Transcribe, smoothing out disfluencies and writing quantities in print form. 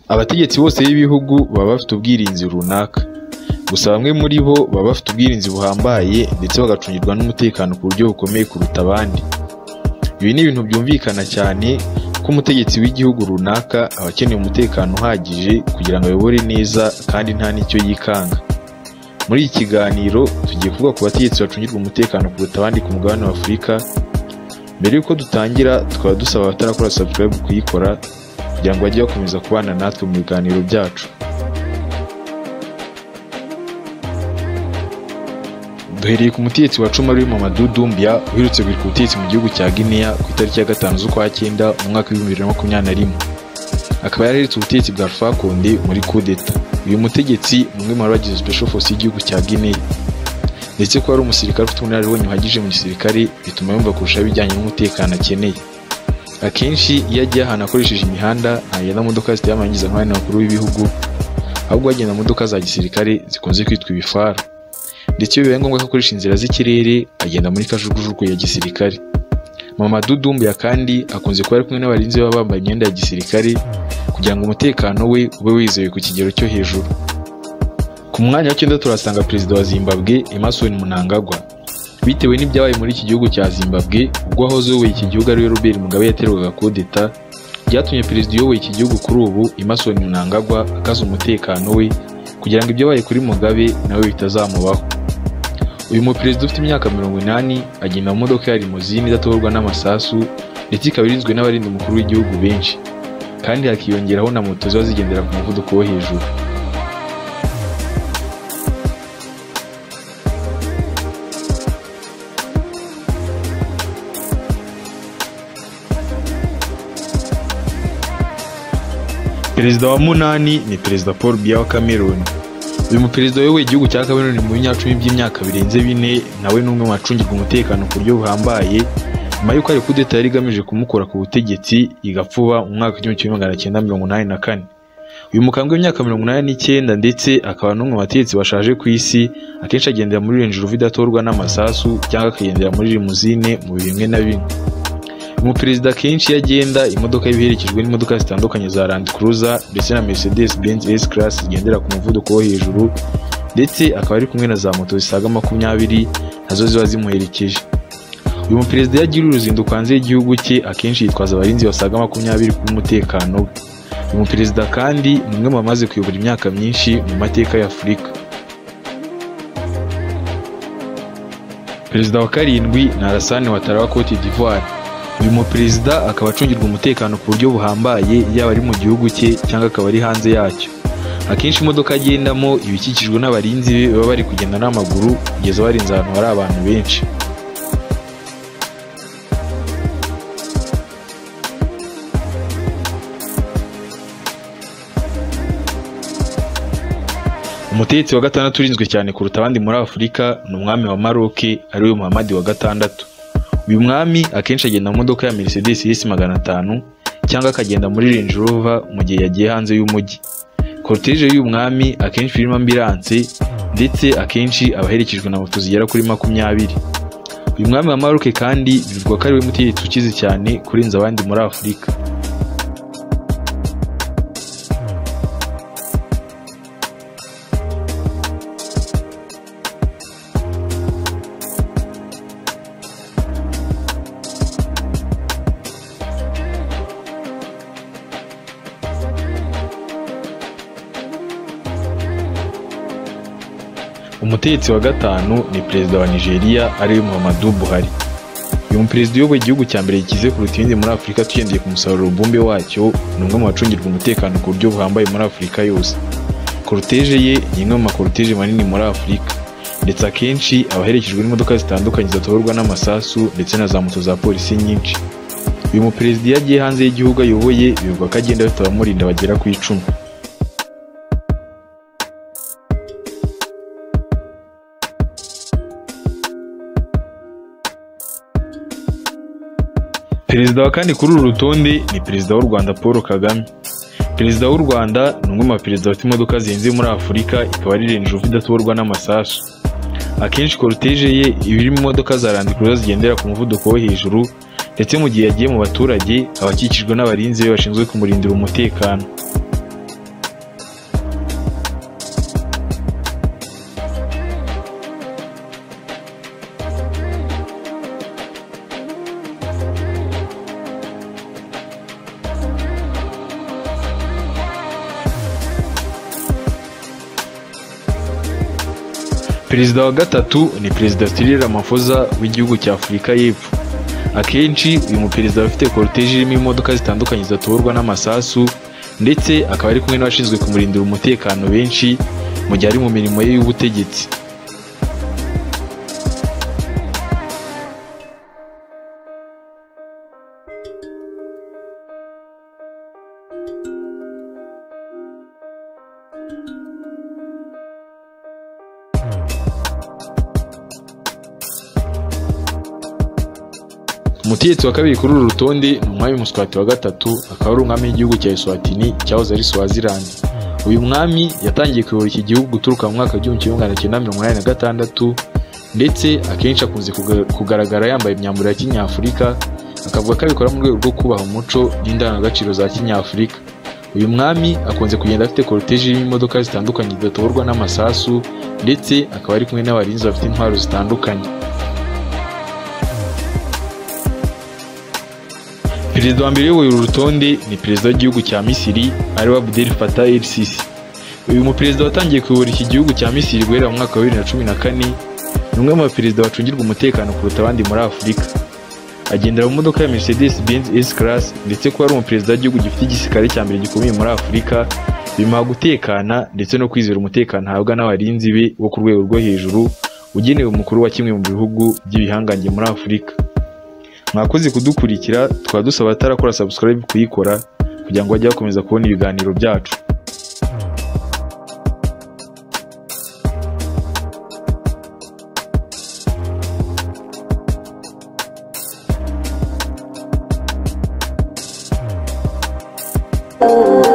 Abategetsi bose b'ibihugu baba bafite ubwirinzi runaka, gusa bamwe muri bo baba bafite ubwirinzi buhambaye ndetse bagacungirwa n'umutekano ku buryo bukomeye kuruta abandi. Ibi ni ibintu byumvikana cyane ko umutegetsi w'igihugu runaka aba akeneye umutekano uhagije kugira ngo ayobore neza kandi ntanicyo yikanga. Muri iki kiganiro tugiye kuvuga ku bategetsi bacungirwa umutekano kuruta abandi ku mugabane wa Afurika. Mbere yuko dutangira tukaba dusaba abatarakora subscribe kuyikora kugira ngo bajye bakomeza kubana natwe mu biganiro byacu. Duhereye ku mutegetsi wa Muri uherutse guhirika ubutegetsi mu gihugu cya Guinea ku itariki ya 5 z'ukwa 9 mu mwaka wa 2021. Akaba yarahiretse ubutegetsi bwa Alpha Condé muri coup d'etat. Uyu mutegetsi umwe mu bagize special force y'igihugu cya Guinea, ndetse ko ari umusirikare ufite ubunararibonye uhagije mu gisirikare bituma yumva kurusha ibijyanye n'umutekano akeneye. Akenshi iyo agiye ahantu akoresheje imihanda ntagenda modoka ziteye amangiza nk'abandi bakuru b'ibihugu, ahubwo agenda modoka za gisirikare zikunze kwitwa ibifaru. Ndetse iyo bibaye ngombwa ko akoresha inzira z'ikirere agenda muri kajugujugu ya gisirikare. kandi akunze kuba ari kumwe n'abarinzi baba bambaye imyenda ya gisirikare kugira ngo umutekano we ube wizewe ku kigero cyo hejuru. Ku mwanya wa 9 turasanga perezida wa Zimbabwe Emmerson Mnangagwa. Bitewe n'ibyabaye muri iki gihugu cya Zimbabwe ubwo ahoze uyoboye iki gihugu ari Robert Mugabe yaterwaga coup d'etat, byatumye perezida uyoboye iki gihugu kuri ubu Emmerson Mnangagwa akaza umutekano we kugira ngo ibyabaye kuri Mugabe nawe bitazamubaho. Uyu muperezida ufite imyaka 80 agenda mu modoka ya limousine idatorwa n'amasasu ndetse ikaba irinzwe n'abarinda umukuru w'igihugu benshi, kandi hakiyongeraho na moto ziba zigendera ku muvuduko wo hejuru. Perezida wa 8 ni Perezida Paul Biya wa Cameroon. Uyu muperezida wayoboye igihugu cya Cameroon mu binyacumi by'imyaka birenze 4, nawe n'umwe mu bacungirwa umutekano ku buryo buhambaye nyuma y'uko ari coup d'etat yari igamije kumukura ku butegetsi igapfuba mu mwaka wa 1984. Uyu mukambwe w'imyaka 89 ndetse akaba n'umwe mu bategetsi bashaje ku isi, akenshi agendera muri Range Rover idatorwa n'amasasu cyangwa akagendera muri limousine mu bihe bimwe na bimwe. Umuperezida kenshi yagenda imodoka yiherekejwe n'imodoka zitandukanye za Land Cruiser ndetse na Mercedes Benz S Class igendera ku muvuduko wo hejuru, ndetse akaba ari kumwe na za moto zisaga 20 nazo ziba zimuherekeje. Uyu muperezida yagira uruzinduko hanze y'igihugu cye akenshi yitwaza abarinzi basaga 20 ku mutekano we. Uyu muperezida kandi ni umwe mu bamaze kuyobora imyaka myinshi mu mateka ya Afurika. Perezida wa 7 ni Alassane Ouattara wa Cote d'Ivoire. Uyu muperezida akaba acungirwa umutekano ku buryo buhambaye yaba ari mu gihugu cye cyangwa akaba ari hanze yacyo. Akenshi imodoka agendamo ibikikijwe n'abarinzi be baba bari kugenda n'amaguru kugeza barinze ahantu hari abantu benshi. Umutegetsi wa 6 urinzwe cyane kuruta abandi muri Afurika ni umwami wa Maroc ariwe Muhammad wa 6. Uyu mwami akenshi agenda mu modoka ya Mercedes S500 cyangwa akagenda muri Range Rover mu gihe yagiye hanze y'umujyi. Cortege y'uyu mwami akenshi irimo ambulance ndetse akenshi abaherekejwe na moto zigera kuri 20. Uyu mwami wa Maroc kandi bivugwa ko ari we mutegetsi ukize cyane kurenza abandi muri Afurika. Umutegetsi wa 5 ni perezida wa Nigeria ariwe Muhammadu Buhari. Uyu muperezida uyoboye igihugu cya mbere gikize kuruta ibindi muri Afurika tugendeye ku musaruro mbumbe wacyo, ni umwe mu bacungirwa umutekano ku buryo buhambaye muri Afurika yose. Cortege ye ni imwe mu makortege manini muri Afurika, ndetse akenshi abaherekejwe n'imodoka zitandukanye zidatorwa n'amasasu ndetse na za moto za polisi nyinshi. Uyu muperezida yagiye hanze y'igihugu ayoboye bivugwa ko agenda bafite abamurinda bagera ku 10. Perezida wa 4 kuri uru rutonde ni Perezida w'u Rwanda Paul Kagame. Perezida w'u Rwanda ni umwe mu baperezida bafite imodoka zihenze muri Afurika, ikaba ari Range Rover idatorwa n'amasasu. Akenshi cortege ye ibirimo imodoka za Land Cruiser zigendera ku muvuduko wo hejuru, ndetse mu gihe yagiye mu baturage abakikijwe n'abarinzi be bashinzwe kumurindira umutekano. Perezida wa gatatu ni Perezida Cyril Ramaphosa w'igihugu cya Afurika y'Epfo. Akenshi uyu muperezida afite cortege irimo imodoka zitandukanye zatoborwa n'amasasu, ndetse akaba ari kumwe n'abashinzwe kumurindira umutekano benshi mu gihe ari mu mirimo ye y'ubutegetsi. Umutegetsi wa kabiri kuri uru rutonde ni umwami Muswati wa gatatu, akaba ari umwami w'igihugu cya Eswatini cyahoze ari Swaziland. Uyu mwami yatangiye kuyobora iki gihugu guturuka mu mwaka w'1986, ndetse akenshi akunze kugaragara yambaye imyambaro ya Kinyafurika, akavuga ko abikora mu rwego rwo kubaha umuco n'indangagaciro za Kinyafurika. Uyu mwami akunze kugenda afite cortege irimo imodoka zitandukanye zidatoborwa n'amasasu, ndetse akaba ari kumwe n'abarinzi bafite intwaro zitandukanye. Perezida wa mbere w'uru rutonde ni perezida w'igihugu cya Misiri, ariwe Abdel Fattah el-Sisi. Uyu muperezida watangiye kuyobora iki gihugu cya Misiri guhera mu mwaka wa 2014, ni umwe mu baperezida bacungirwa umutekano kuruta abandi muri Afurika. Agendera mu modoka ya Mercedes Benz S-Class, ndetse kuba ari umuperezida w'igihugu gifite igisirikare cya mbere gikomeye muri Afurika bimuha gutekana ndetse no kwizera umutekano ahabwa n'abarinzi be bo ku rwego rwo hejuru, ugenewe umukuru wa kimwe mu bihugu by'ibihangange muri Afurika. Mwakoze kudukurikira, tukaba dusaba atarakora subscribe kuyikora kugira ngo bajye bakomeza kubona ibiganiro byacu. Oh